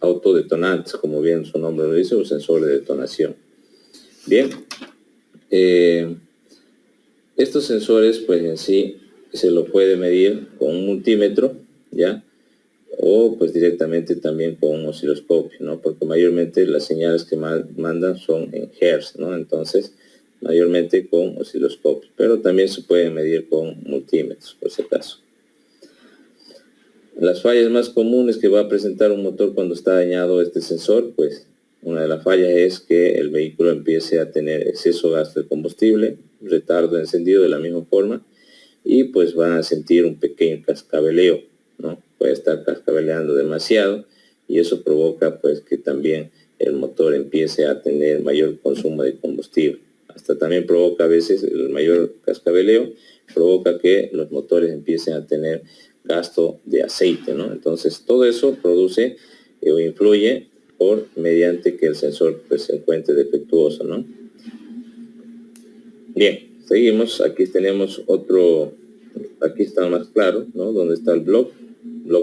autodetonantes, como bien su nombre lo dice, un sensor de detonación. Bien, estos sensores pues en sí se lo puede medir con un multímetro, ¿ya? O pues directamente también con un osciloscopio, ¿no? Porque mayormente las señales que mandan son en hertz, ¿no? Entonces, mayormente con osciloscopio, pero también se puede medir con multímetros, por si acaso. Las fallas más comunes que va a presentar un motor cuando está dañado este sensor, pues una de las fallas es que el vehículo empiece a tener exceso de gasto de combustible, retardo de encendido de la misma forma, y pues van a sentir un pequeño cascabeleo, ¿no? Puede estar cascabeleando demasiado y eso provoca pues que también el motor empiece a tener mayor consumo de combustible. Hasta también provoca a veces el mayor cascabeleo, provoca que los motores empiecen a tener gasto de aceite, ¿no? Entonces todo eso produce o influye mediante que el sensor pues se encuentre defectuoso, ¿no? Bien, seguimos. Aquí tenemos otro, aquí está más claro, ¿no? Donde está el bloque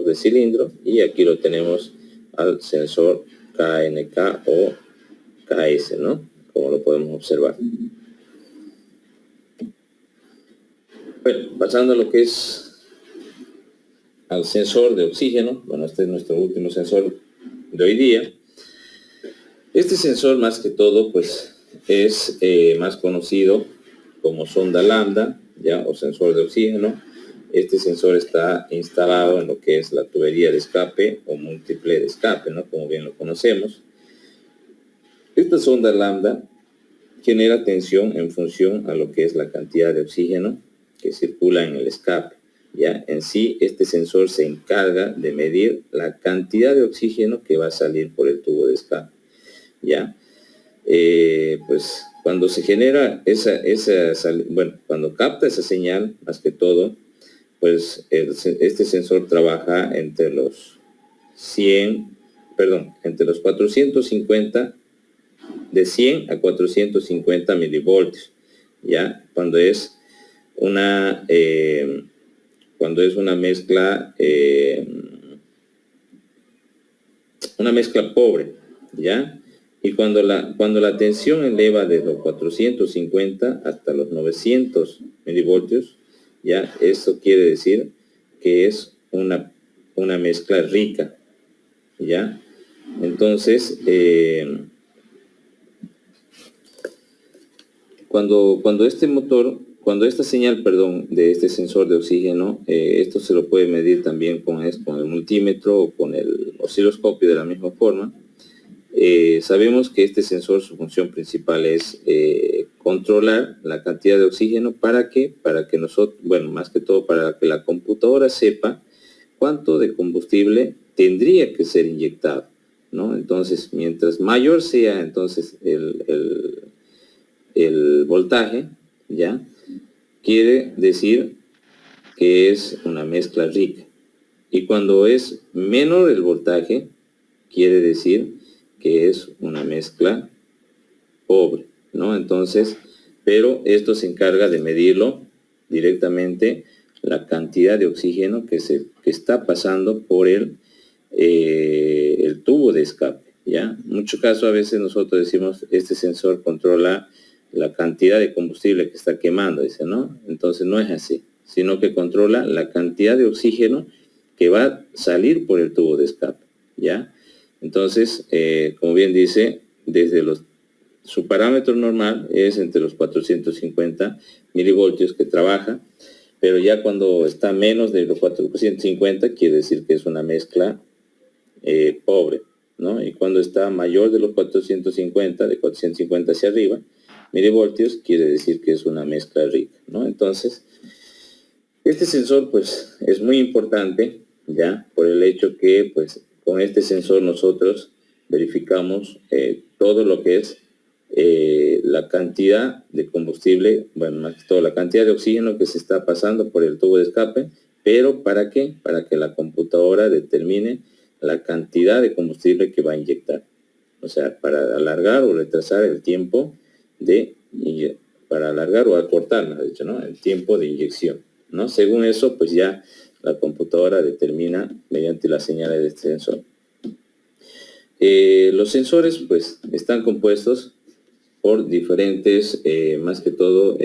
de cilindro, y aquí lo tenemos al sensor KNK o KS, ¿no? Como lo podemos observar. Bueno, pasando a lo que es al sensor de oxígeno. Bueno, este es nuestro último sensor de hoy día. Este sensor, más que todo, pues es más conocido como sonda lambda, ya, o sensor de oxígeno. Este sensor está instalado en lo que es la tubería de escape o múltiple de escape, ¿no? Como bien lo conocemos. Esta sonda lambda genera tensión en función a lo que es la cantidad de oxígeno que circula en el escape. ¿Ya? En sí, este sensor se encarga de medir la cantidad de oxígeno que va a salir por el tubo de escape. ¿Ya? Pues cuando se genera cuando capta esa señal, más que todo, pues este sensor trabaja entre los 450, de 100 a 450 milivoltios, ¿ya? Cuando es una mezcla pobre, ¿ya? Y cuando la tensión eleva de los 450 hasta los 900 milivoltios, ¿ya? Esto quiere decir que es una mezcla rica, ¿ya? Entonces, cuando esta señal, de este sensor de oxígeno, esto se lo puede medir también con el multímetro o con el osciloscopio de la misma forma. Sabemos que este sensor, su función principal es controlar la cantidad de oxígeno. ¿Para qué? Para que nosotros, bueno, más que todo para que la computadora sepa cuánto de combustible tendría que ser inyectado, ¿no? Entonces, mientras mayor sea entonces el voltaje, ¿ya? Quiere decir que es una mezcla rica. Y cuando es menor el voltaje, quiere decir que es una mezcla pobre, ¿no? Entonces, pero esto se encarga de medirlo directamente, la cantidad de oxígeno que está pasando por el tubo de escape, ¿ya? muchos casos a veces nosotros decimos, este sensor controla la cantidad de combustible que está quemando, dice, ¿no? Entonces no es así, sino que controla la cantidad de oxígeno que va a salir por el tubo de escape, ¿ya? Entonces, como bien dice, su parámetro normal es entre los 450 milivoltios que trabaja, pero ya cuando está menos de los 450 quiere decir que es una mezcla pobre, ¿no? Y cuando está mayor de los 450, de 450 hacia arriba, milivoltios, quiere decir que es una mezcla rica, ¿no? Entonces, este sensor, pues, es muy importante, ¿ya? Por el hecho que, pues, con este sensor nosotros verificamos todo lo que es la cantidad de combustible, bueno, más que todo, la cantidad de oxígeno que se está pasando por el tubo de escape, pero ¿para qué? Para que la computadora determine la cantidad de combustible que va a inyectar. O sea, para alargar o retrasar el tiempo para alargar o acortar, mejor dicho, ¿no? El tiempo de inyección, ¿no? Según eso, pues ya la computadora determina mediante las señales de este sensor. Los sensores, pues, están compuestos por diferentes, más que todo,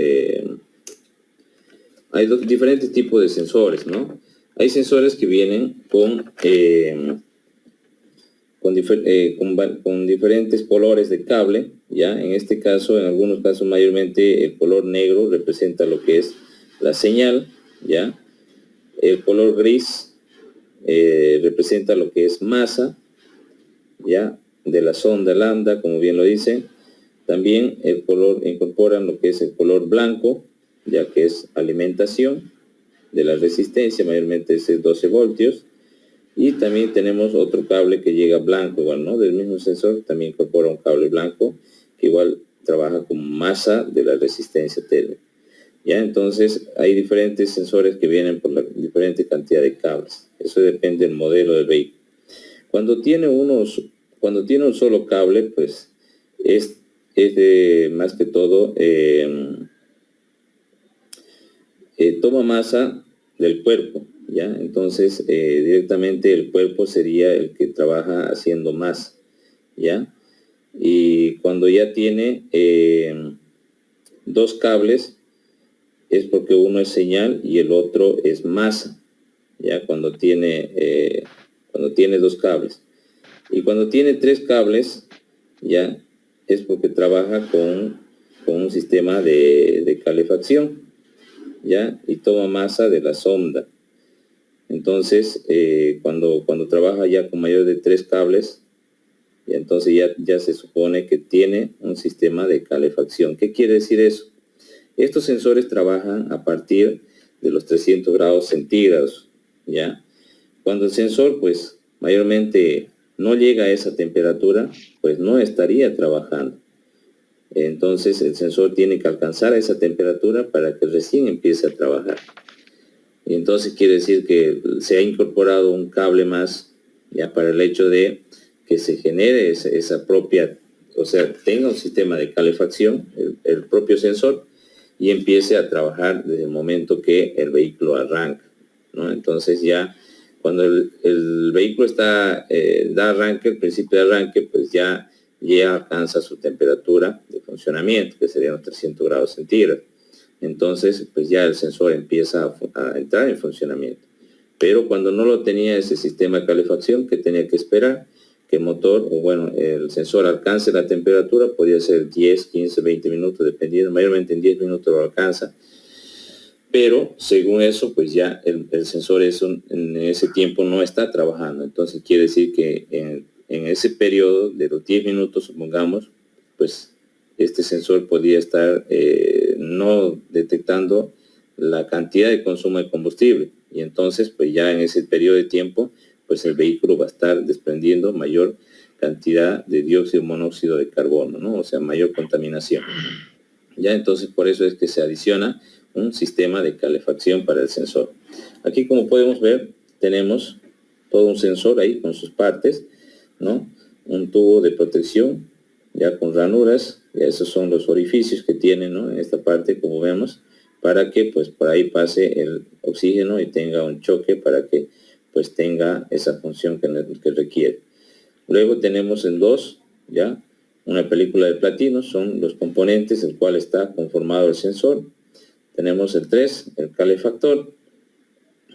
hay diferentes tipos de sensores, ¿no? Hay sensores que vienen con diferentes colores de cable, ¿ya? En este caso, en algunos casos, mayormente el color negro representa lo que es la señal, ¿ya? El color gris representa lo que es masa, ¿ya? De la sonda lambda, como bien lo dice. También el color, incorporan lo que es el color blanco, ya que es alimentación de la resistencia, mayormente es 12 voltios. Y también tenemos otro cable que llega blanco, igual, ¿no? Del mismo sensor también incorpora un cable blanco que igual trabaja como masa de la resistencia térmica. ¿Ya? Entonces hay diferentes sensores que vienen por la diferente cantidad de cables. Eso depende del modelo del vehículo. Cuando tiene un solo cable, pues es de, más que todo, toma masa del cuerpo, ¿ya? Entonces, directamente el cuerpo sería el que trabaja haciendo más, ¿ya? Y cuando ya tiene dos cables, es porque uno es señal y el otro es masa, ¿ya? Cuando tiene dos cables. Y cuando tiene tres cables, ya es porque trabaja con un sistema de calefacción, ¿ya? Y toma masa de la sonda. Entonces, cuando trabaja ya con mayor de 3 cables, y entonces ya se supone que tiene un sistema de calefacción. ¿Qué quiere decir eso? Estos sensores trabajan a partir de los 300 grados centígrados, ¿ya? Cuando el sensor, pues, mayormente no llega a esa temperatura, pues no estaría trabajando. Entonces, el sensor tiene que alcanzar a esa temperatura para que recién empiece a trabajar. Y entonces quiere decir que se ha incorporado un cable más, ya para el hecho de que se genere esa propia, o sea, tenga un sistema de calefacción, el propio sensor, y empiece a trabajar desde el momento que el vehículo arranca, ¿no? Entonces ya cuando el vehículo da arranque, el principio de arranque, pues ya alcanza su temperatura de funcionamiento, que serían los 300 grados centígrados. Entonces, pues ya el sensor empieza a entrar en funcionamiento. Pero cuando no lo tenía ese sistema de calefacción, que tenía que esperar que el motor, o bueno, el sensor alcance la temperatura, podría ser 10, 15, 20 minutos, dependiendo, mayormente en 10 minutos lo alcanza. Pero según eso, pues ya el sensor en ese tiempo no está trabajando. Entonces quiere decir que en ese periodo de los 10 minutos, supongamos, pues este sensor podría estar no detectando la cantidad de consumo de combustible. Y entonces, pues ya en ese periodo de tiempo, pues el vehículo va a estar desprendiendo mayor cantidad de dióxido monóxido de carbono, ¿no? O sea, mayor contaminación. Ya entonces por eso es que se adiciona un sistema de calefacción para el sensor. Aquí, como podemos ver, tenemos todo un sensor ahí con sus partes, ¿no? Un tubo de protección ya con ranuras, ya esos son los orificios que tiene, ¿no? En esta parte, como vemos, para que pues por ahí pase el oxígeno y tenga un choque para que pues tenga esa función que requiere. Luego tenemos en dos ¿ya? Una película de platino son los componentes el cual está conformado el sensor. Tenemos el 3, el calefactor,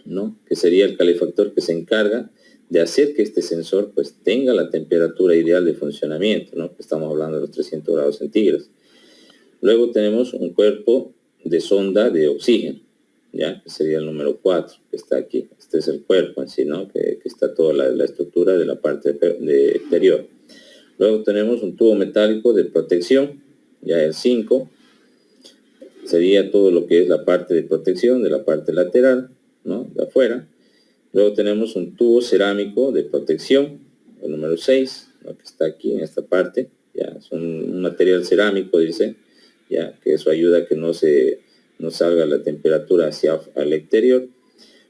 ¿no? Que sería el calefactor que se encarga de hacer que este sensor pues tenga la temperatura ideal de funcionamiento, ¿no? Estamos hablando de los 300 grados centígrados. Luego tenemos un cuerpo de sonda de oxígeno, ¿ya? Que sería el número 4, que está aquí. Este es el cuerpo en sí, ¿no? Que está toda la estructura de la parte de exterior. Luego tenemos un tubo metálico de protección, ya el 5, sería todo lo que es la parte de protección de la parte lateral, ¿no? De afuera. Luego tenemos un tubo cerámico de protección, el número 6, ¿no? Que está aquí en esta parte, ya es un material cerámico, dice, ya que eso ayuda a que no salga la temperatura hacia el exterior.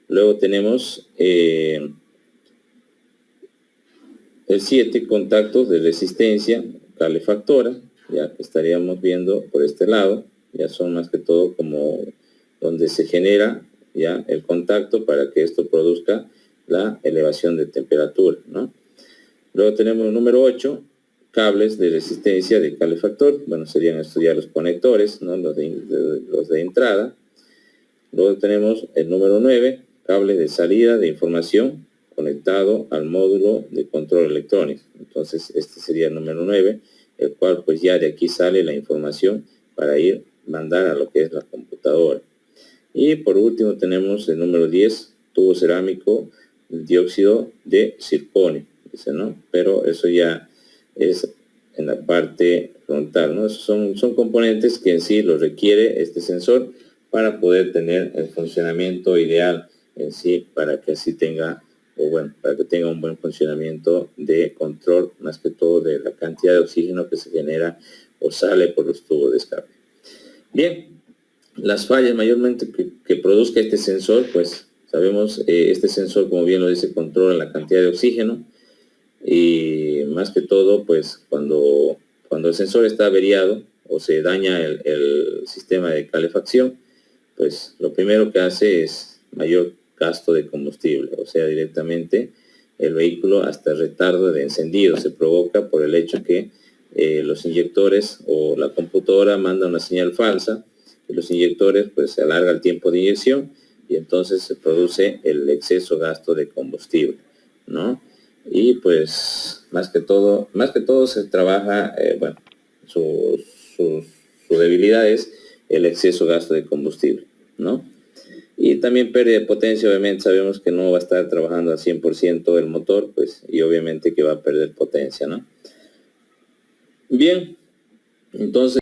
Luego tenemos el 7, contactos de resistencia calefactora, ya que estaríamos viendo por este lado, ya son más que todo como donde se genera ya el contacto para que esto produzca la elevación de temperatura, ¿no? Luego tenemos el número 8, cables de resistencia de calefactor. Bueno, serían estos ya los conectores, ¿no? Los de entrada. Luego tenemos el número 9, cables de salida de información conectado al módulo de control electrónico. Entonces, este sería el número 9, el cual pues ya de aquí sale la información para mandar a lo que es la computadora. Y por último tenemos el número 10, tubo cerámico, dióxido de circonio, dice, ¿no? Pero eso ya es en la parte frontal, ¿no? Esos son componentes que en sí lo requiere este sensor para poder tener el funcionamiento ideal en sí, para que así tenga, para que tenga un buen funcionamiento de control, más que todo de la cantidad de oxígeno que se genera o sale por los tubos de escape. Bien, las fallas mayormente que produzca este sensor, pues sabemos, este sensor, como bien lo dice, controla la cantidad de oxígeno, y más que todo, pues cuando el sensor está averiado o se daña el sistema de calefacción, pues lo primero que hace es mayor gasto de combustible, o sea, directamente el vehículo hasta retardo de encendido se provoca por el hecho que los inyectores o la computadora manda una señal falsa, y los inyectores pues se alarga el tiempo de inyección y entonces se produce el exceso gasto de combustible, ¿no? Y pues más que todo se trabaja, su debilidad es el exceso gasto de combustible, ¿no? Y también pérdida de potencia, obviamente sabemos que no va a estar trabajando al 100% el motor, pues, y obviamente que va a perder potencia, ¿no? Bien, entonces